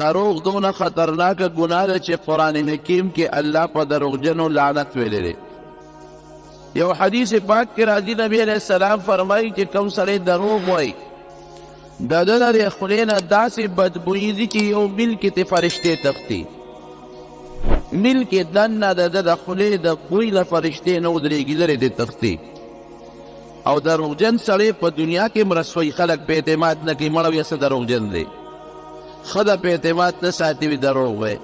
دروغ دونه خطرناکه ګناه ده چې قرآن حکیم کې الله په دروغجنو لعنت ویلی دی. یو حدیث پاک کې راځي نبی علیہ السلام فرمایي چې کوم سړی دروغ وایي د ده د خولې نه داسې بدبویي دي چې یو میل کې ترې فرشتې تښتي، میل کې دننه د ده د خولې د بوی له فرشتې نه ودرېږي، لرې دې تښتي. او دروغجن سړی په دنیا کې مرسوي، خلک په اعتماد نه کوي، مړه ویسه دروغجن دی. ښځه په اعتماد نه ساتي وي دروغ وی،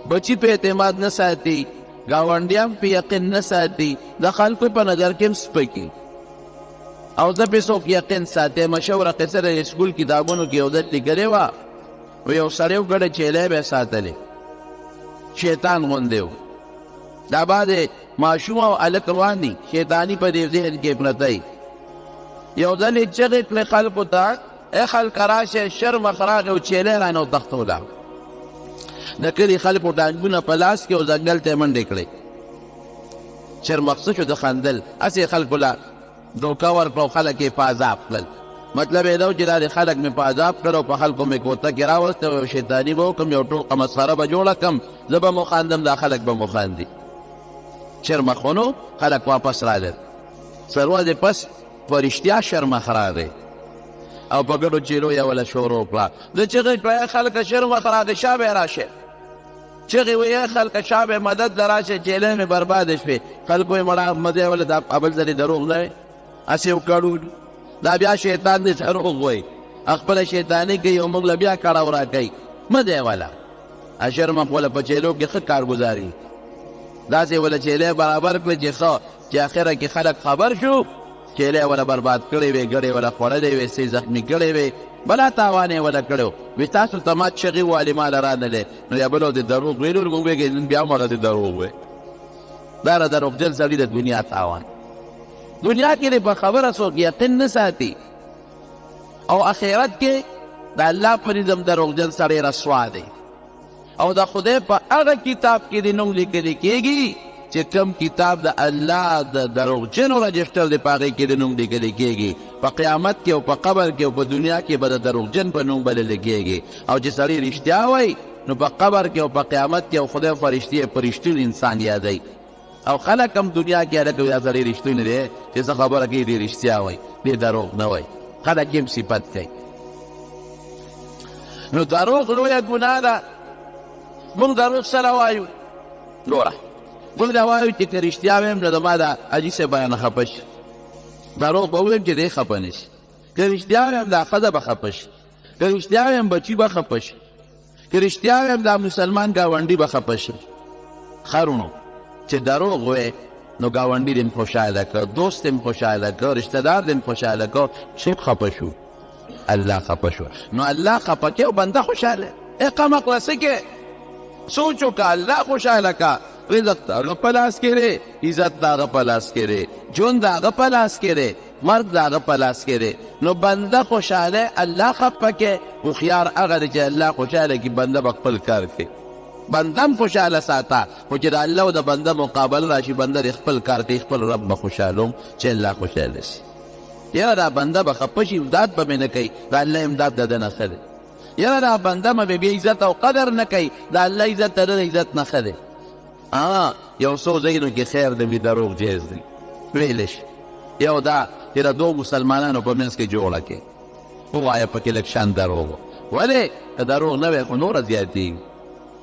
بچي په اعتماد نه ساتي، ګاونډیان په یقین نه ساتي، د خلکو په نظر کې هم سپکي. او زه پې څوک یقین ساتي. مشهوره قصه د سکول کتابونو کې یو ځل لیکلې وه، یو سړی و ګډه چیلی به یې ساتلې، شیطان غوندې و. دا بعد ماشوم او هلک روان دي، شیطاني په دې ذهن کې پرتی. یو ځل یې چغې کړې خلکو ته، ای خلکه راشئ، شر مخ راغی او چیلی رانه وتښتوله. د کلي خلکو ډانګونه په لاس کې او ځنګل ته یې منډې کړې. شرمښ څه شو د خندل، هسې خلکو له دوکه ورکړه او خلک یې په عذاب کړل. مطلب یې دا و چې دا د خلک مې په عذاب کړ او په خلکو مې کوته کې راوسته او شیطاني به وکړم، یو ټوقه مسخره به جوړه کړم، زه به مو خاندم، دا خلک به مو خاندي. شرمښونو خلک واپس راغلل. څه ورځې پس په رښتیا شرمښ راغی او په ګډو چیلو یې وله شروع کړه. زه چغې کړه ای خلکه شرمښ راغی، شابه راشئ. چغې وایي ای خلکه شابه مدد له راشئ، چیلې مې برباده شوې. خلکو یې مړه مزه یې وله دا بل ځل یې دروغ نه وی، هسې وکړو. دا بیا شیطان دی دروغ وایي، خپله شیطاني کوي او موږ له بیا کړاو راکوي. مه دی وله شرمښ وله په چیلو کې ښه کارګزاري، داسې وله چیلې برابر کړې چې ښه چې اخره کې خلک خبر شو، چیلې وله برباد کړې وې، ګډې وله خوړلې وې، سې زخمي کړې وې، بلا تاوان یې وله کړی وي. تاسو ته ما چغې والې ما له رانلې، نو یا بل د دروغ ویلو موږ ویږي نن بیا مړه د دروغ وی. دا د دروغجن سړي د دنیا تاوان. دنیا کې په خبره څوک یقین نه ساتي او آخرت کې د الله په نظم دروغجن سړی رسوا دی. او د خدای په هغه کتاب کې د نوم لیکلی کېږي چې کوم کتاب د الله د دروغجنو رجسټر دی، په هغې کې د نوم لیکلی کېږي. په قیامت کې او په قبر کې او په دنیا کې به د دروغجن په نوم بللی کېږي. او چې سړی رښتیا وایي نو په قبر کې او په قیامت کې او خدای فرشتې یې په رښتون انسان یادوي. او خلک هم دنیا کې هلکه دا سړی رښتونی دی چې څه خبره کوي دې رښتیا وایي، دې دروغ نه وایي. خلک یې هم صفت کوي. نو دروغ لویه ګناه ده. موږ دروغ سره وایو، ګوره موږ دا وایو چې که رښتیا ویم نو د ما د حاجي صاحب بیانه خفه شي، دروغ به ویم چې دی خفه نه شي. که رښتیا ویم دا ښځه به خفه شي، که رښتیا ویم بچي به خفه شي، که رښتیا ویم دا مسلمان ګاونډي به خفه شي. خرونو چې دروغ وی نو ګاونډي دې خوشحاله کړه، دوست دې خوشحاله کړه، رشته دار دې خوشحاله کړه، څوک خفه شو؟ الله خفه شو. نو الله خفه کې او بنده خوشحاله. اقامه خلاصه کې سوچ وکړه، الله خوشحاله کا. رزق د هغه په لاس کې دی، عزت د هغه په لاس کې دی، ژوند د هغه په لاس کې دی، مرګ د هغه په لاس کې دی. نو بنده خوشحاله، الله خفه کې. هوښیار هغه دی چې الله خوشحاله کړي، بنده به خپل کار کوي. بنده هم خوشحاله ساته، خو چې د الله او د بنده مقابله راشي، بنده د خپل کار کوي، خپل رب به خوشحالوم چې الله خوشحاله شي. یاره دا بنده به خفه شي، امداد به مې نه کوي، د الله امداد د ده نه ښه دی. یاره دا بنده به بیا عزت او قدر نه کوي، د الله عزت د ده د عزت نه ښه دی. یو څو ځایونو کې خیر دی وي دروغ جایز دی ویلی شي. یو دا چې د دوو مسلمانانو په منځ کې جوړه کې ووایه پکې لږ شان دروغ، ولې که دروغ نه وی خو نوره زیاتېږي.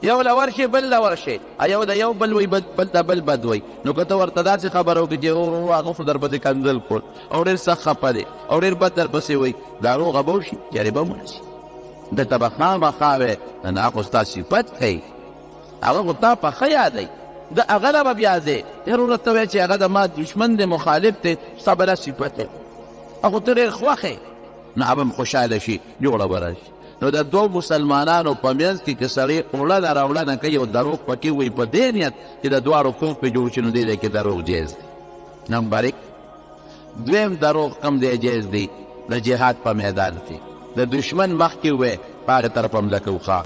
یو له ورشي بل له ورشي، یو د یو بل وی بل د بل بد وی. نو که ته ورته داسې خبره وکړې چې هغه خو در پسې کنځل کړل او ډېر سخت خفه دی او ډېر بد در پسې وی، دروغه به وشي، جریبه به ونه شي. دلته به خامخا وی نه هغه خو ستا صفت کوي، هغه خو تا په ښه یادوي، د هغه نه به بیا ځې ډېر ورته وایي چې هغه د ما دشمن دی، مخالف دی، ستا به دا صفت دی، هغه ته ډېر خوښ یې، نو هغه هم خوشحاله شي، جوړه به راشي. نو د دوو مسلمانانو په منځ کې که سړی وړنه راوړنه کوي او دروغ پکې وایي په دې نیت چې د دواړو کوم پې جوړ شي، نو دې ځای کې دروغ جایز دی. نمبر 1 دویم دروغ کم دی جایز دی؟ د جهاد په میدان کې د دشمن مخکې وی په هغې طرف حمله کوو، ښه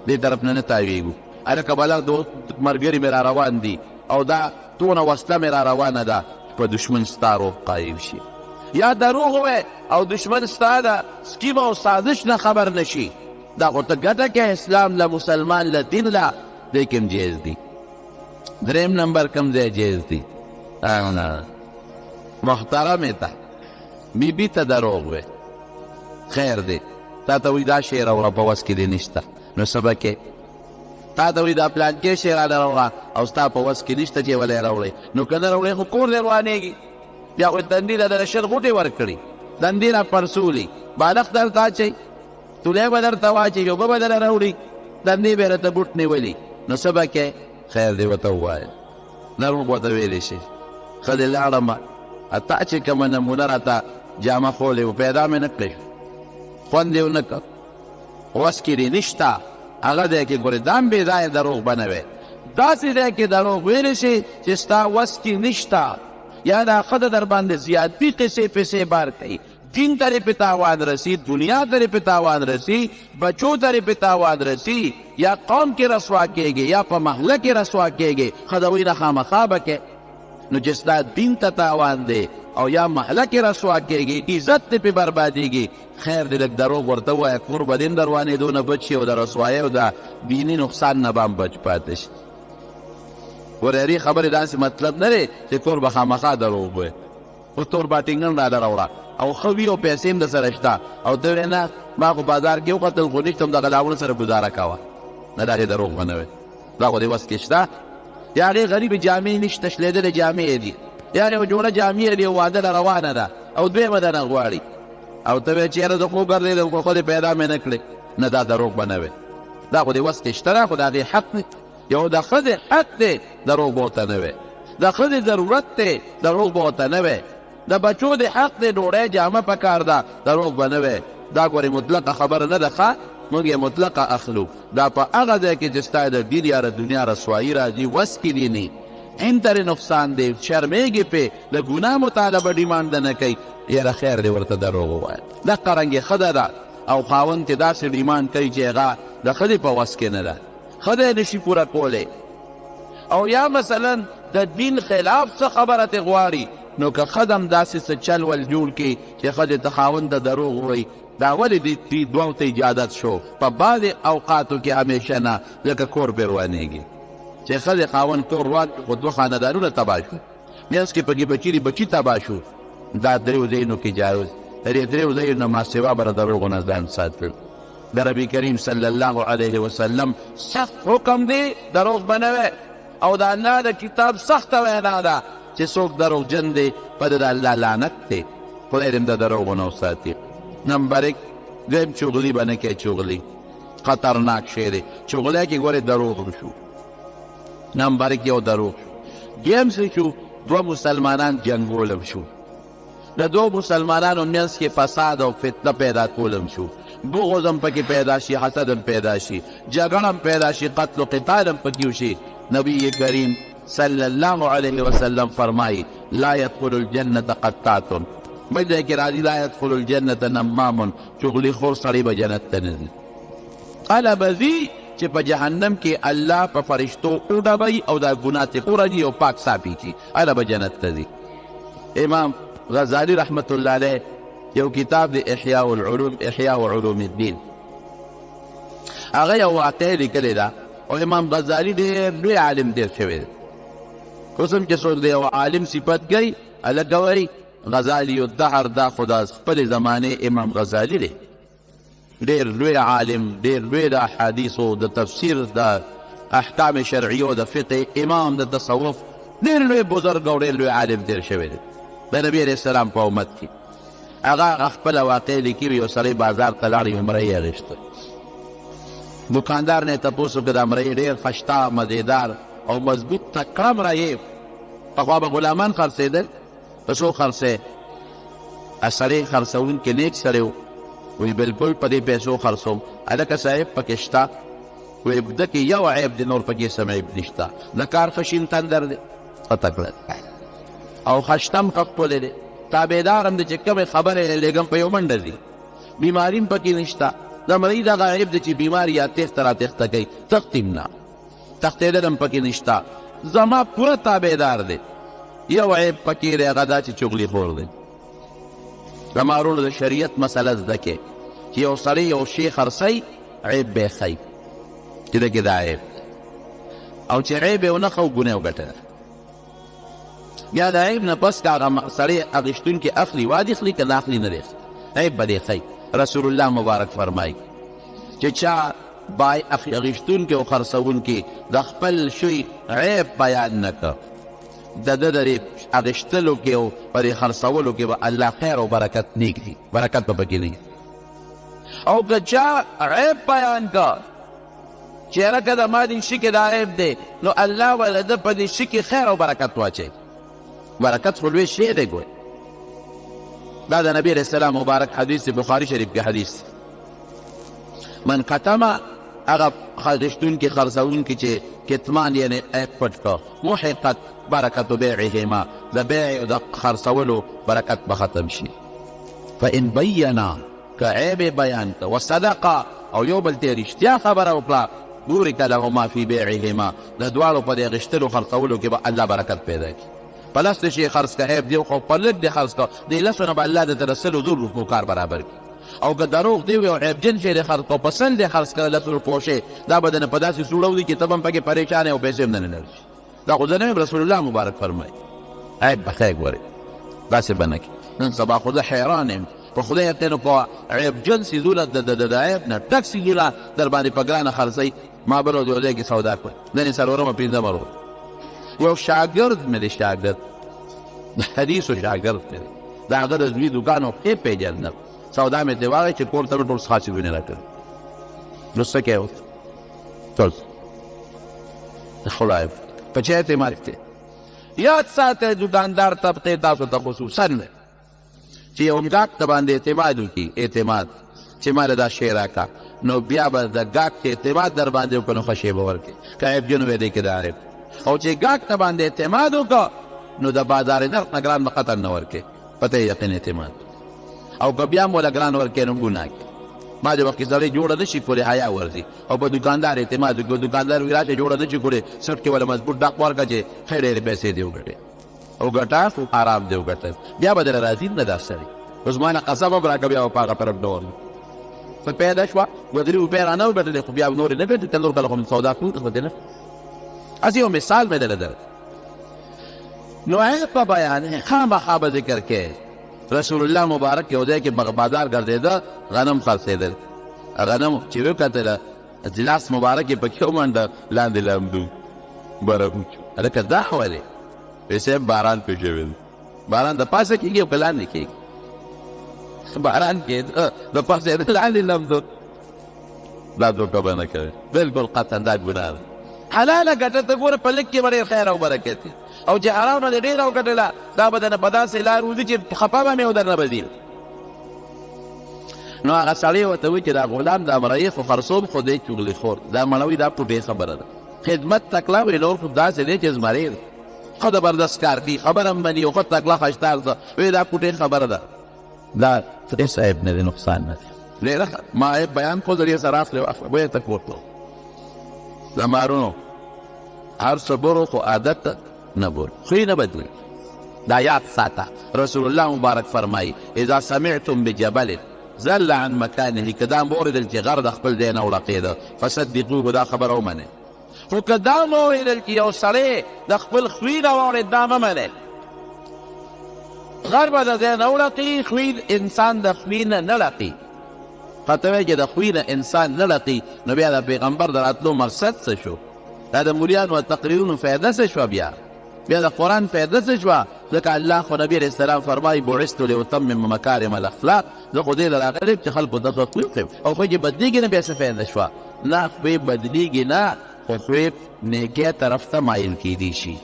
دې طرف نه تاویږو، هلکه بلغ د ملګري مې را روان دي او دا تونه وسله مې را روانه ده، په دشمن ستا روح قایم شي. یا دروغ وی او دشمن ستا د سکیم او سازش نه خبر نشي، دا خو ته ګټه کې اسلام له مسلمان له دین له دی کوم جایز دي. دریم نمبر کوم ځای جایز دي؟ محترمې ته بیبي ته دروغ وی خیر دی تا ته وایي دا شی راوړه په وس کې دې نشته نو څه به کې؟ تا ته وایي دا پلانکې شی راله راوړه او ستا په وس کې نشته چې ولی راوړې نو که نه راوړې خو کور دې روانېږي بیا خو دندې له دله شل غوټې ورکړي دندې را پرسولي بالښت درته اچوي تولی به درته واچوي اوبه به دله راوړي دندې به یې راته بوټ نیولي نو څه به کې؟ خیر دی ورته ووایه دروغ ورته ویلی شي ښه دې لاړمه تا چې کومه نمونه راته جامه خولې و پیدا مې نه کړې خوند یې ونه کړ وس کې دې نشته هغه دی کې ګورې دا هم بې ځایه دروغ به نه وی داسې دی کې دروغ ویلی شي چې ستا وس کې نشته یا دا ښځه در باندې زیاتي قصې پسې بار کوي دین ته پې تاوان رسی دنیا ته پې تاوان رسی بچو ته پې تاوان رسی یا قوم کې رسوا کېږي یا په محله کې رسوا کېږي ښځه وایي نه خامخا به کې نو چې ستا دین ته تاوان دی او یا محله کې رسوا کېږي عزت دې پې بربادېږي خیر دې لږ دروغ ورته ووایه کور به دې هم در وانېدو نه بچ شي او د رسوایۍ او د دیني نقصان نه به هم بچ پاتې شي ګورې هرې خبرې داسې مطلب نه دی چې کور به خامخا دروغ ووایې اوس تور باټینګن راله راوړه او ښه وي او پیسې هم درسره شته او ته وایې نه ما خو بازار کې وکتل خو نشته هم دغه لاوړو سره ګزاره کوه نه دا دې دروغ به نه وی دا خو دې وس کې شته یا هغې غریبې جامې نشته شلېدلې جامې دي یا یو جوړه جامې دي او واده له روانه ده او دویمه ده نه غواړي او ته وایې چې یاره زه خو ګرځېدم خو خو دې پیدا مې نه کړې نه دا دروغ به نه وی دا خو دې وس کې شته ده خو د هغې حق دی یو د ښځې حق دی دروغ به ورته نه وی د ښځې ضرورت دی دروغ به ورته نه وی د بچو د حق دی ډوډۍ جامه پکار ده دروغ به نه وی دا ګورې مطلقه خبره نه ده ښه موږ یې مطلقه اخلو دا په هغه ځای کې چې ستا د دین یا د دنیا رسوایي راځي وس کې دي نه ان ترې نقصان دی شرمېږي پې د ګناه مطالبه ډیمانډ نه کوي یاره خیر دی ورته دروغ ووایه دقه رنګې ښځه ده او خاوند چې داسې ډیمانډ کوي چې هغه د ښځې په وس کې نه ده ښځه یې نشي پوره کولی او یا مثلا د دین خلاف څه خبره ترې غواړي نو که ښځه هم داسې څه چل ول جوړ کړي چې ښځې ته خاوند ته دروغ ووایي دا ولې دې دوو ته اجازت شو په بعضې اوقاتو کې همیشه نه ځکه کور پرې روانېږي چې ښځې خاوند کور روان خو دوه خاندانونه تباه شو منځ کې پکې بچي بچي تباه شو دا دریو ځایونو کې جایز دې دریو ځایونو نه ماسوا به د دروغو نه ځان ساتل د ربي کریم صلی الله علیه وسلم سخت حکم دی دروغ به نه وی او د الله د کتاب سخته وینا ده چې څوک دروغجن دی په د الله لعنت دی خدای دې د دروغو نه وساتي نمبر ایک دویم چغلي به نه کوي چغلي خطرناک شی دی چغلی کې ګورې دروغ شو نمبر ایک یو دروغ شو دویم څه شو دوه مسلمانان جنګولم شو د دوه مسلمانانو منځ کې فساد او فتنه پیدا کولم شو بغض هم پکې پیدا شي حسد هم پیدا شي جګړه هم پیدا شي قتل و قتال هم پکې وشي نبی کریم صلی الله علیه وسلم فرمایي لا يدخل الجنة قطاط مجده کې راځي لا يدخل الجنة نمام چغلي خور سړی به جنت ته نه ځي قال به ځي چې په جهنم کې الله په فرشتو وډبوي او دا ګناه ترې وړي او پاک صافي کړي هله به جنت ته ځي امام غزالی رحمت الله علیه یو کتاب دی احیاء علوم الدین هغه یو واقعه لیکلې ده او امام غزالی ډېر لوی عالم دی شوی دی اوس هم چې څوک د یو عالم صفت کوي هلکه وایي غزالی الدهر دا خو د خپلې زمانې امام غزالی دی ډېر لوی عالم ډېر لوی د احادیثو د تفسیر د احکام شرعیو د فقه امام د تصوف ډېر لوی بزرګ او ډېر لوی عالم تېر شوی دی د نبي علیه السلام په امت کې هغه خپله واقع لیکي وي یو سړی بازار ته لاړ یو مرۍ یې اخېسته دوکاندار نه یې تپوس وکړه دا مرۍ ډېر خشته مزېدار او مضبوط تکړه مرۍ پخوا به غلامان خرڅېدل په څو خرڅې سړی خرڅوونکی نیک سړی و وی بلکل په دې پیسو خرڅوم هلکه صاحب پکې شته وی ده کې یو عیب دی نور پکې سم عیب نشته د کار ښه شین تندر دی ښه تکړه او خشتم ښه ښکلی دی تابعدار هم دی چې کومې خبرې لېږم په یو منډه ځي بیماري هم پکې نشته د مریض هغه عیب دی چې بیمار یا تېښته را تېښته کوي تښتیم نه تښتېدل هم پکې نشته زما پوره تابعدار دی یو عیب پکې دی هغه دا چې چغلي خور دی زما وروڼو د شریعت مسله زده کې چې یو سړی یو شی خرڅوي عیب به خی چې دغه دا عیب او چې عیب یې ونه خو ګناه وګټله یا د عیب نه پس که هغه سړی اخیستونکي اخلي واده اخلي که نه اخلي نه دی عیب به دې ښایي رسول الله مبارک فرمایي چې چا بای اخیستونکي او خرڅوونکي د خپل شوي عیب بیان نه کړ د ده د اخیستلو کې او په دې خرڅولو کې به الله خیر او برکت نیږدي برکت به پکې نه او که چا عیب بیان کړ چې یاره که د ما دې شي کې دا عیب دی نو الله به د ده په دې شي کې خیر او برکت واچوي برکت خو لوی شی دی ګوی دا د نبی علیه السلام مبارک حدیث بخاری شریف کې حدیث من قتمه هغه خرڅوونکي خرڅوونکي چې کتمان یعنې عیب پټ کړ محقت برکت بیعهما د بیع او د خرڅولو برکت به ختم شي فان بینا که عیب بیان کړه وصدقه او یو بل ته رښتیا خبره وکړه بورک لهما فی بیعهما د دواړو په دې اخیستلو خرڅولو کې به الله برکت پیدا کړي په لس شي خرڅ که عیب دی خو په لږ دی خرڅ کړه دې لسو نه به الله د ته رسلو زر روپو کار برابر کړي او که دروغ دی او عیبجن شی دی خرڅ کړه په سل دی خرڅ کړه لسو روپو شی دا به دنه په داسې سوړو دي چې ته به هم پکې پریشان او پیسې هم نه لري دا خو د رسول الله مبارک فرمایي عیب به ښه ګورې داسې به نه کړي نن سبا خو زه حیران یم په خدای یقین په عیبجن څیزونه د عیب نه ډک څیزونه در باندې په ګرانه خرڅوي ما بل ورځ یو ځای کې سودا کړه نن یې څلورمه پنځمه ورځ یو شاګرد مې دی شاګرد د حدیثو شاګرد مې دی د هغه د زوی دوکان او ښې پېژندم سودا مې ترې واغی چې کور ته مې ټول څښاڅي ونې راکړې نو څه کوې اوس ټول خدای په چا اعتماد کوې یاد ساته دوکاندار طبقې تاسو ته خصوصا چې یو ګاک ته باندې اعتماد وکړي اعتماد چې ما دا شی راکړه نو بیا به د ګاک چې اعتماد در باندې وکړو نو ښه شی به ورکړي که عیبجن وی دی کې د عیب او چې ګاک ته باندې اعتماد وکړه نو د بازار نرخ نه ګران به قطر نه ورکړي پته یې یقین اعتماد او که بیا هم وله ګران ورکړي نو ګناه کوي ما د وخت کې سړی جوړه نه شي کړی حیا ورځي او په دوکاندار اعتماد وکړي دوکاندار وایي راشه جوړه نه شي کړی سټ کې وله مضبوط ډاک ورکړه چې ښه ډېرې پیسې دې وګټې او ګټه خو آرام دې وګټه بیا به درله راځي نه دا سړی اوس ما نه قسم هم راکړه بیا به په هغه طرف نه ورځي په پیدا شوه دوه درې روپۍ رانه وګټلې خو بیا نورې نه ګټې ته نور کله خو مې سودا کړو خو دې نه از یو مثال مې درله در نو عیب په بیان خامخا به ذکر کې رسول الله مبارک یو ځای کې بازار ګرځېده غنم خرڅېدل غنم چې وکتله ګلاس مبارک یې پکې ومنډه لاندې لمدو بره هلکه دا خو دی پیسې باران پې شوی دی باران د پاسه کېږي او که لاندې کېږي باران کېده د پاسه یې لاندې لمدو دا دوکه به نه کوي بلکل قطعا دا ګناه ده حلاله ګټه ته ګوره په لږ کې به ډېر خیر او برکت دی او چې حرام نه دې ډېره وګټله دا به درنه په داسې لار وځي چې خفه به مې و درنه به ځي نو هغه سړی ورته وایي چې دا غلام دا مرایې خو خرڅوم خو دی چغلي خور دا مړوي دا ټوټې خبره ده خدمت تکله وایي نور خو داسې دی چې زمرې ده ښه زبردست کار کوي خبره هم مني او ښه تکله خشتار ده وایي دا ټوټې خبره ده دا هېڅ عیب نه دی نقصان نه دی ډېره ما عیب بیان کړو زه ډېر سره اخلې وایي ته کور ته د مارونو هر څه برو خو عادت نه برو خوی نه بدلوي دا یاد ساته رسول الله مبارک فرمایي اذا سمعتم بجبل زل عن مکانه که دا موردل چې غر د خپل ځای نه وړقېده فصدقوه دا خبره ومنئ خو که دا موردل چې یو سړی د خپل خوی نه واوړېد دا مه منئ غر به د ځای نه وړقي خوی انسان د خوی نه نه لقي قطع وایي چې د خوی نه انسان نه لقي نو بیا د پیغمبر د راتلو مقصد څه شو دا د مولیانو او تقریرونو فایده څه شوه بیا د قرآن فایده څه شوه ځکه الله خو نبي علیه السلام فرمایي بعثت لاتمم مکارم الاخلاق زه خو دې له راغلی چې خلکو ته تطبیق کړم او خوی چې بدلېږي نه بیا څه فایده شوه نه خوی بدلېږي نه خو خوی نیکۍ طرف ته مایل کیدی شي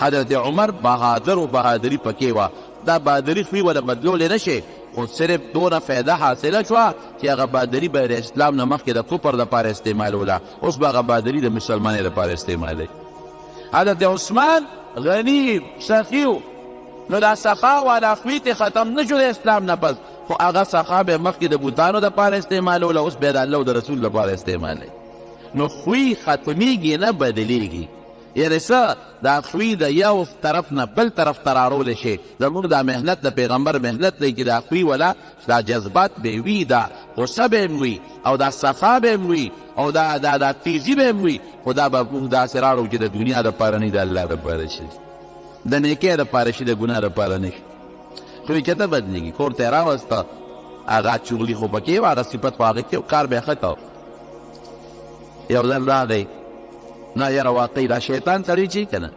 حضرت عمر بهادر و بهادري پکې وه دا بهادري خوی وله بدلولی نه شي خو صرف دونه فایده حاصله شوه چې هغه بهادري به د اسلام نه مخکې د کفر دپاره استعمالوله اوس به هغه بهادري د مسلمانۍ دپاره استعمالوي حضرت عثمان غني سخي نو دا سخا والا خوی ته ختم نه شو د اسلام نه پس خو هغه سخا به مخکې د بوتانو دپاره استعمالوله اوس بیا د الله او د رسول دپاره استعمالوي نو خوی ختمیږي نه بدلیږي یعنې څه دا خوی د یو طرف نه بل طرف ته رارولی شي زموږ دا محنت د پیغمبر محنت دی چې دا خوی ولا دا جذبات به وي دا غصه به هم وي او دا صفا به هم وي او دا تیزي به هم وي، خو دا به موږ داسې راړو چې د دنیا دپاره نه د الله دپاره شي، د نیکۍ دپاره شي، د ګناه دپاره نه شي. خو یې چېرته بدلېږي، کور ته یې راوسته، هغه چغلي خو پکې وه، هغه صفت خو هغه کې و، کار به یې ښه کو. یو ځل راغی، نه یاره واقعي دا شیطان سړی چې که نه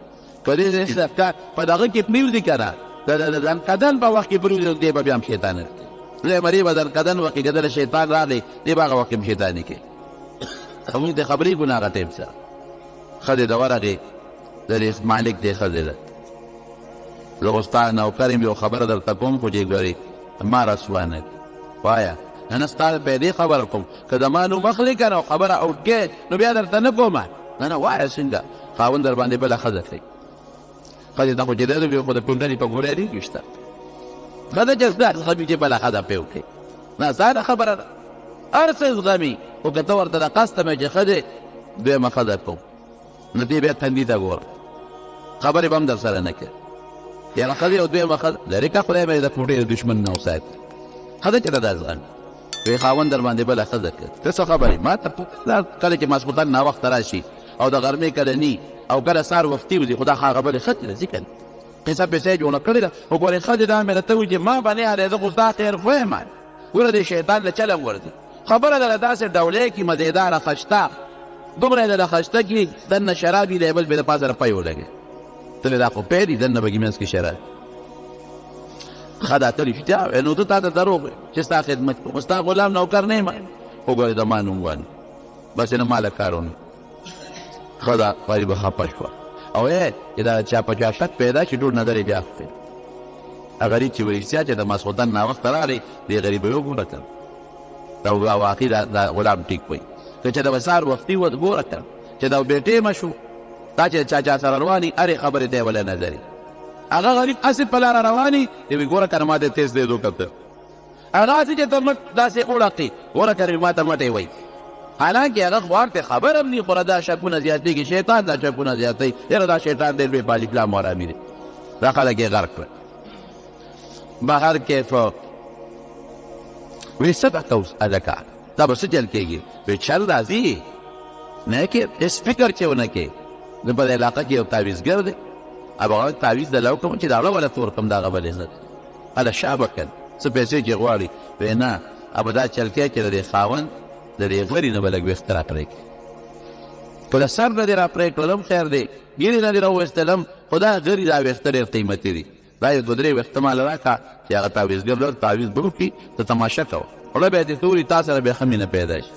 که دې په دغه کې پرېږدي که نه د ځنکدن په وخت کې پرېږدي، دی به بیا هم شیطاني کوي. دوی مرې به ځنکدن وخت کې که د شیطان راغلی، دی به هغه وخت کې هم شیطاني کوي. موږ ته خبرې ګو نه هغه ټایم سره ښځې ته ورغې، د دې مالک دی ښځې ده، زه خو ستا نوکر یم، یو خبره درته کوم خو چې ګورې ما رسوا نه کړي. وایه نه ستا په دې خبره کوم، که د ما نوم اخلې که نه خبره اوټکې نو بیا درته نه کومه. نه وایه څنګه خاوند در باندې بله ښځه کوي. ښځې ته خو چې دی خو د پونډنې په ګوره ډېږي شته، ښځه چې زده زغمي چې بله ښځه پرې وکړي، نه ستا ده خبره ده، هر څه زغمي. خو که ته ورته د قصد مې چې ښه دی دویمه ښځه کوم، نو دې بیا تندي ته ګوره، خبرې به هم در سره نه کوي. یعنې ښځې او دویمه ښځه لرې که خدای به یې د پوټې د دښمن نه وساتي. ښځه چې ده دا زغمي، وایي خاوند در باندې بله ښځه کوي. ته څه خبرې ما ته کله چې ماسخوتن ناوخته راشي او د غرمې کله ني او کله سهار وختي وځي، خو دا خبرې ښه دي راځي که نه قصه پیسې جوړه کړې ده. خو ګورې ښځې دا مې راته وایي چې ما به نه یارېده، خو ستا خیر خو یم، ګوره دې شیطان له چلم ورځي. خبره دله داسې ډولۍ کي مزېداره خشته، دومره یې دله خشته کي دننه شراب یي دی، بل بې د پاسه رپی ولګوي. ته دا خو پی دي، دننه به منځ کې شراب ښه دا ته رښتیا نو ته تا ته دروغ وایي چې ستا خدمت کوم، خو ستا غلام نوکر نه یم. خو ګورې د ما نوم وانه بس نه ما له کار ونه. ښه دا غریبه به خفه شوه او چې دا چا په چا شک پیدا شي ټول نظر یې بیا خفې. غریب چې ورښتیا چې د ماسخوتن ناوخته راغلی، دې غریب یې وګوره که دا واقعي دا غلام ټیک وایي. که چې د به سهار وختي و ګوره که چې دا بې ټیمه شو، دا چې چا سره رواني هرې خبرې ته یې وله نظري. هغه غریب هسې په لاره رواني، دی وایي ګوره که نه ما دې تیز دی وکته، هغه هسې چې ته مټ داسې وړقي، ګوره که ما ته مټې وایي. حالانکه هغه خو ورته خبر هم نه، خو دا شکونه زیاتېږي، شیطان دا شکونه زیاتوي. یاره دا شیطان ډېر بې پالي کلام ارامي دی، دا خلک یې غرق کړه. بهر کیف وی څه به کوو هلکه دا به څه چل کېږي؟ وی چل راځي نه کې هېڅ فکر چې ونه کې. زه په دې علاقه کې یو تعویزګر دی، اب هغه تعویز دله وکړم چې د هغه وله تور کړم، د هغه بل عزت هله شا به کړ څه پیسې چې غواړي. وی نه اب دا چل کې چې د دې خاوند د دې غړي نه به لږ ویښته را پرې کړي، خو د سر نه دې را پرې کړلم خیر دی، ګیرې نه دې را وویستلم، خو دا غړي دا ویښته ډېر قیمتي دي. دا یو دوه درې ویښته ماله راکړه چې هغه تعویزګر لر تعویز به وکړي، ته تماشه کوه، خوله به یې دې توري تا سره بیا ښه مینه پیدا شي.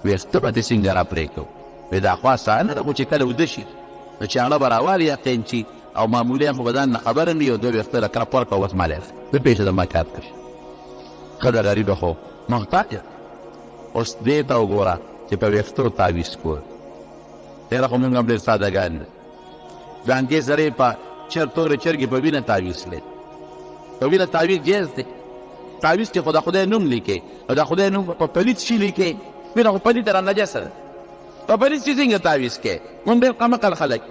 ویښته به دې څنګه را پرې کوو؟ وی دا خو اسانه ده، خو چې کله وده شي نو چې هغه به راوالي یقین شي او معمولي هم خو به ځان نه خبره نه وي، او دوه ویښته له کرپ ورکړه اوس مالی زه پېښه زما کار کړي. ښه ده غریبه خو محتاجه. اوس دې ته وګوره چې په ویښتو تعویز کول، تېره خو موږ هم ډېر سادهګان دي. ځانګې سره یې په تورې چرګې په وینه تعویز کړی، په وینه تعویز جایز دی. تعویز چې خو د خدای نوم لیکې او د خدای نوم په پلیت شي لیکې، وینه خو پلیته را نجسه ده، په پلیت شي څنګه تعویز کوې؟ موږ ډېر قمقل خلک.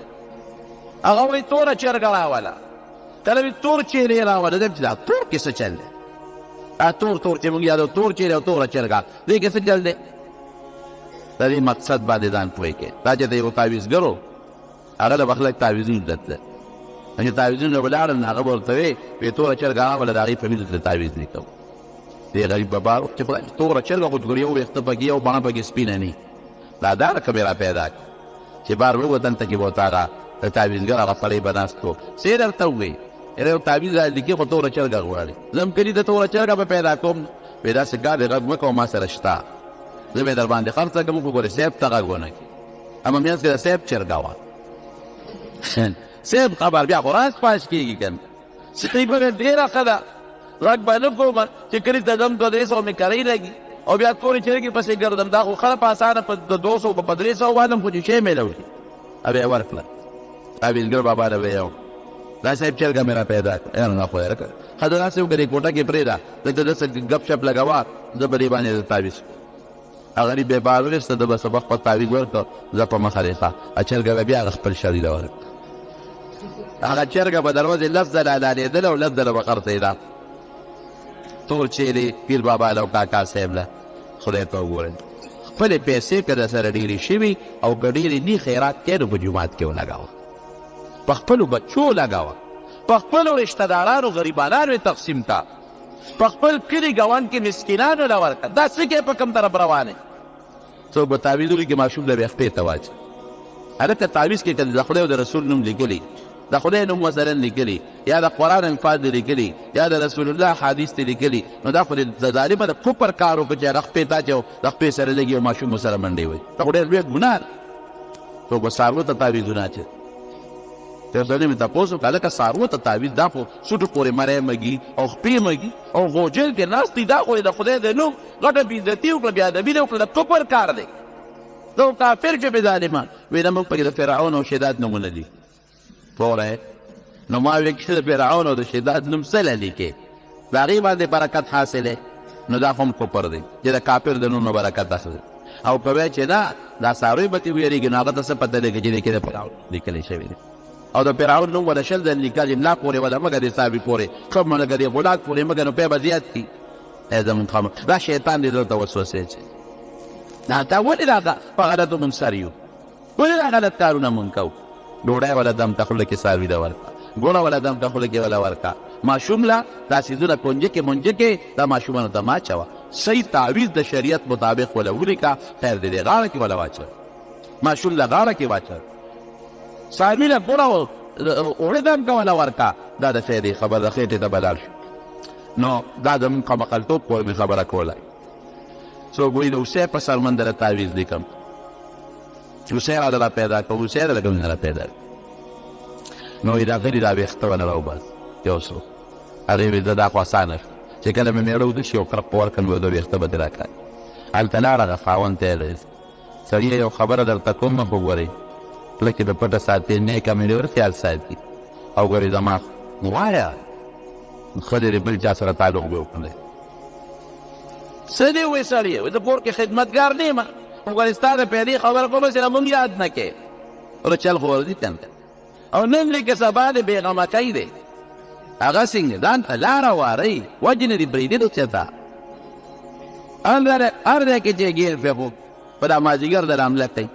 هغه وایي توره چرګه راوله، کله وایي تور چیرې یې راوله، دی چې دا تور کې څه چل دی؟ تور چې موږ یادو تور چیرې او توره چرګه، دې کې څه چل دی؟ د دې مقصد باندې ځان پوه کړې. دا چې د یو تعویزګر و هغه د به خلک تعویزونه زده ده، چې تعویزونه به لاړل هغه به ورته ویې توره چرګه راوله، د هغې په وینو ته تعویز لیکو. دې غریب بابا چې خدای توره چرګه خو ګورې یو ویښته پکې یو بڼه پکې سپینه نه، دا رقم یې را پیدا کړ چې بار ووتن ته کې به ورته هغه د تعویزګر هغه سړی به ناست و. څه یې درته ووایي یاره یو تعویز را لیکي خو توره چرګه غواړي، زه هم کلي د توره چرګه به پیدا کوم. وایي داسې کار دې غږ مه کوه ما سره شته، زه به یې در باندې خرڅه کوم، خو ګورې صیب ته غږ ونه کړي. اما منځ کې د صیب چرګه وه، صیب خبر بیا خو راز پاش کېږي که نه. صحیح به ډېره ښه ده، غږ به نه کوم چې کلي ته ځم 200 مې کرۍ لګي او بیا تورې چرګې پسې ګرځم، دا خو ښه په اسانه په 200 په 300 والم، خو چې شی مې لوړي ابې یې ورکړه. تعویزګر بابا ته ویې دا صاحب چرګه مې را پیدا کړه، یاره نه خو یې راکړه، ښه ده داسې وکړې کوټه کې پرېږده، دلته داسې ګپ شپ لګوه، زه به دې باندې تعویز هغه غریب بې بار وویسته، ده به سبق په تعویز ورکړه، زه په مخه دې ښه چرګه به بیا هغه خپل شري له ورکړه. هغه چرګه به دروازې لس ځله اعلانېدله او لس ځله به خرڅېده. تور چیرې پیر بابا له او کاکا صاحب له خدای ته وګورئ خپلې پیسې که در سره ډېرې شوي او که ډېرې نی خیرات کوې نو په جومات کې ولګوه په خپلو بچو لګوه په خپلو رشتهدارانو غریبانانو یې تقسیم کا په خپل کلي ګاونډ کې مسکینانو له ورکړه دا څه کې په کوم طرف روان یې څوک به تعویض وکړي ماشوم له بیا خپې ته واچي هلکه تعویض کې که د خدای او د رسول نوم لیکلي د خدای نوم مثلا لیکلي یا د قرآن الفاظ دې لیکلي یا د رسول الله حدیث دې لیکلي نو دا خو د ظالمه د کفر کار وکړه چې هغه خپې ته اچي او د خپې سره لګي او ماشوم ورسره منډې وایي دا خو ډېر لوی ګناه ده څوک به څاروو ته تعویضونه اچوي تردنې مې تپوس وکړه هلکه څاروو ته تعویض دا خو سوټو پورې مری مږي او خپې مږي او غوجل کې ناست دي دا خو د خدای د نوم غټه بېعزتي وکړه بېادبي دې وکړه د کفر کار دی دا کافر ژبې ظالمان وایي نه موږ پکې د فرعون او شداد نومونه دي پوه نو ما وی چې د فرعون او د شداد نوم څه لیکې د هغې باندې برکت حاصل نو دا خو هم کفر دی چې د کافر د نوم نه برکت حاصل او که وایي چې نه دا څاروی به ترې ویرېږي نو هغه ته څه پته لګي چې دې کې د فرعون لیکلی شوي دی او د فرعون نوم ولا شل ځل لیکل لا پورې ولا مګر د صاحبي پورې ښه مګر د غلاک پورې مګر نو پی به زیات کړي زمونږ خامه دا شیطان دې دلته وسوسې اچوي دا تا ولې دا په غلطو مونږ سر یو ولې دا غلط کارونه مونږ کوو ډوډۍ ولا دم ته خوله کې څاروي ته ورکړه ګوړه ولا دم ته خوله کې ولا ورکړه ماشوم له دا څیزونه کونجکې منجکې دا ماشومانو ته مه اچوه صحیح تعویض د شریعت مطابق ولا ولیکه خیر دی دې غاړه کې ولا واچوه ماشوم له غاړه کې واچوه څاروي له ګوړه اوړه دم که ولا ورکړه دا د خیر خبر د خېټې ته به لاړ شو نو دا زموږ قمقلتوب پورې مې خبره کولی څوک وایي د اوسۍ په سر من دله تعویض لیکم چې اوسۍ را دله پیدا کړه اوسۍ دله کوم نه را پیدا نو وایي دا غلي دا ویښته ونه راوباس یو څوک هغې وایي زه دا خو اسانه چې کله مې مېړه وده شي یو کرپ په ورکړم نو د ویښته به دې را کړه هلته لاړه هغه خاوند ته یې سړي یو خبره درته کوم خو ګورئ خوله کې د پټه ساتې نیکه مې ډېر خیال ساتي او ګورې زما وایه ښه دی بل چا سره تعلق به وکړی څه دی وایي سړی د کور کې خدمتګار نه یم ګورې ستا د پیدې خبره کومه سره مونږ یاد نه کې ورو چل خو ورځي ته او نن لیکه سبا د بېغمکۍ دی هغه څنګه ځان ته لاره وارئ وجې نه دي برېدلو چېرته هر ځای کې چې ګیر پرې خو په دا مازدیګر در حمله کوي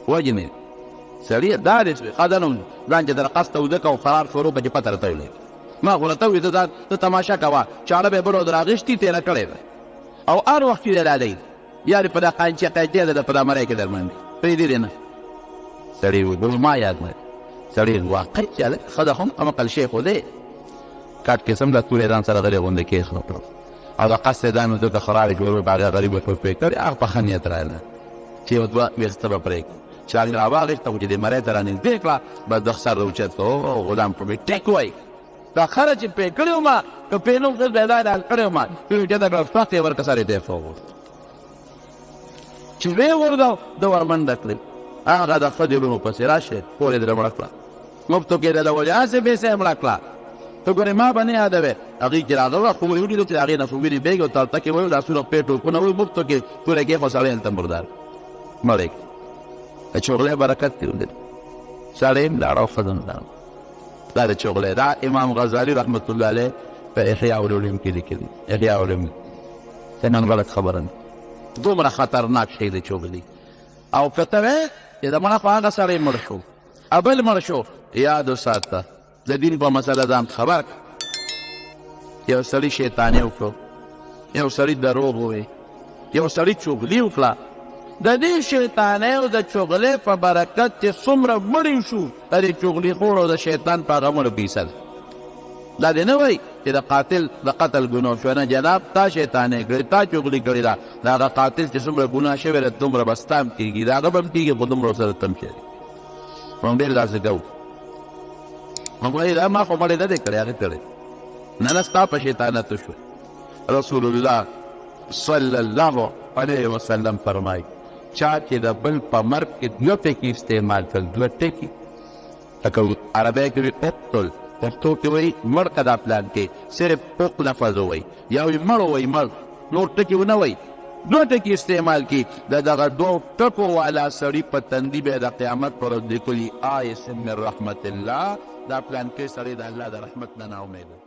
وجې نه دي سړي دا دې شوې ښه ده نو ځان چې در قصد ته وده که او فرار شروع به چې پته راته ولګي ما خو راته ووایي ته تماشه کوه چاړه به یې بډو در اخېستي تېره کړې ده او هر وخت کې دا دی یا دې په دا قانچې قیچې ده په دا مری کې در باندې پرېږدي دې نه سړي وویل ما یاد نه سړي واقع چې هلک ښه ده هم عمقل شی خو دی کټ قسم د تورې ځان سره غلې غونډې کېښود او دا قصد یې دا نو ځکه خرابې جوړوي په هغه غریب ورته پرې کړې هغه په ښه نیت راغله چې یو دوه ویښته به پرې کړو چې هغې راواغېسته خو چې دې مرۍ ته رانږدې کړه بس د سر راوچت کړه او غلام په مې ټیک وایي دا خره چې پې کړې ومه که پې نه وم دا ډال کړې ومه چېرته کړه سخت یې ورکه سر یې ټیک وغوښت چې ویې ورده ده ورمنډه کړې هغه د ښه دلونو پسې راشې کور یې درې مړه کړه مفتو کېده د ولې هسې بېسه یې مړه کړه ته ګورې ما به نه یادوې هغې چې راغله خو مې ولیدو چې د هغې نه خو وینې بېګ او تالته کې ویل لاسونه پې ټوپونه وي مفتو کې توره کېښو سړی هلته مردار مړی د چغلۍ برکت دې ولید سړی هم لاړه او ښځه هم لاړه دا د چغلۍ دا امام غزالي رحمت الله علیه په احیاء العلوم کې لیکلي احیاء العلوم ته نن غلط خبره نه دومره خطرناک شی دی چغلي او که ته وایې چې د مړه خو هغه سړی مړ شو بل مړ شو یاد وساته د دین په مسله ځان خبر کړه یو سړي شیطاني وکړو یو سړي دروغ ووایي یو سړي چغلي وکړه د دې شیطانۍ او د چغلۍ په برکت چې څومره مړي شو د دې چغلي خور او د شیطان په هغه مړو پیسه ده دا دې نه وایي چې د قاتل د قتل ګناه شوی نه جناب تا شیطانۍ کړې تا چغلي کړې ده د هغه قاتل چې څومره ګناه شوی ده دومره به ستا هم کېږي د هغه به هم کېږي خو دومره ورسره ته هم کېږي موږ ډېر داسې کوو موږ وایي دا ما خو مړې نه دی کړی هغې کړی نه نه ستا په شیطانتو شوی رسول الله صلی الله علیه وسلم فرمایي چا چې د بل په مرګ کې دوه ټکي استعمال کړل دوه ټکي لکه عربی کې وي اقتل پښتو کې وایي مړ که دا پلان کې صرف پوق لفظ ووایي یا وایي مړ وایي مړ نور ټکي ونه وایي دوه ټکي استعمال کړي د دغه دوه ټکو والا سړي په تندي به د قیامت پر ورځ لیکلي آیس من رحمت الله دا پلان کې سړی د الله د رحمت نه ناامیده